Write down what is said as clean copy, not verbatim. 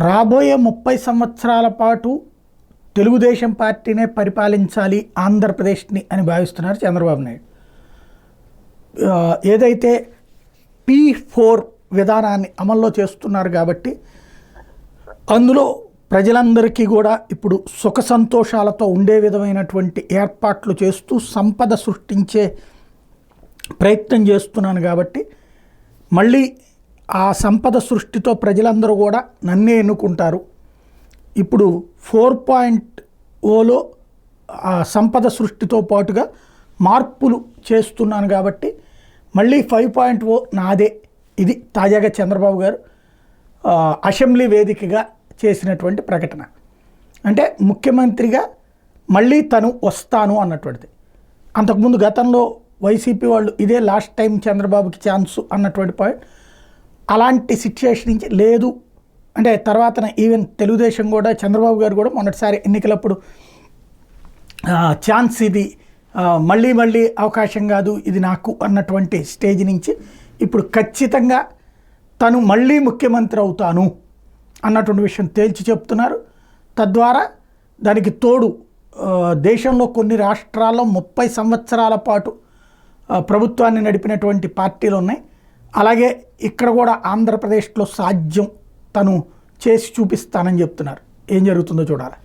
రాబోయే 30 సంవత్సరాల పాటు తెలుగుదేశం పార్టీనే పరిపాలించాలి ఆంధ్రప్రదేశ్ని అని భావిస్తున్నారు చంద్రబాబు నాయుడు. ఏదైతే P4 విధానాన్ని అమల్లో చేస్తున్నారు కాబట్టి అందులో ప్రజలందరికీ కూడా ఇప్పుడు సుఖ సంతోషాలతో ఉండే విధమైనటువంటి ఏర్పాట్లు చేస్తూ సంపద సృష్టించే ప్రయత్నం చేస్తున్నాను కాబట్టి మళ్ళీ ఆ సంపద సృష్టితో ప్రజలందరూ కూడా నన్నే ఎన్నుకుంటారు. ఇప్పుడు 4.0లో ఆ సంపద సృష్టితో పాటుగా మార్పులు చేస్తున్నాను కాబట్టి మళ్ళీ 5.0 నాదే. ఇది తాజాగా చంద్రబాబు గారు అసెంబ్లీ వేదికగా చేసినటువంటి ప్రకటన. అంటే ముఖ్యమంత్రిగా మళ్ళీ తను వస్తాను అన్నటువంటిది. అంతకుముందు గతంలో వైసీపీ వాళ్ళు ఇదే లాస్ట్ టైం చంద్రబాబుకి ఛాన్స్ అన్నటువంటి పాయింట్. అలాంటి సిచ్యుయేషన్ నుంచి లేదు అంటే తర్వాతన ఈవెన్ తెలుగుదేశం కూడా చంద్రబాబు గారు కూడా మొన్నటిసారి ఎన్నికలప్పుడు ఛాన్స్ ఇది మళ్ళీ అవకాశం కాదు ఇది నాకు అన్నటువంటి స్టేజ్ నుంచి ఇప్పుడు ఖచ్చితంగా తను మళ్ళీ ముఖ్యమంత్రి అవుతాను అన్నటువంటి విషయం తేల్చి చెప్తున్నారు. తద్వారా దానికి తోడు దేశంలో కొన్ని రాష్ట్రాల్లో 30 సంవత్సరాల పాటు ప్రభుత్వాన్ని నడిపినటువంటి పార్టీలు ఉన్నాయి. అలాగే ఇక్కడ కూడా ఆంధ్రప్రదేశ్లో సాధ్యం తను చేసి చూపిస్తానని చెప్తున్నారు. ఏం జరుగుతుందో చూడాలి.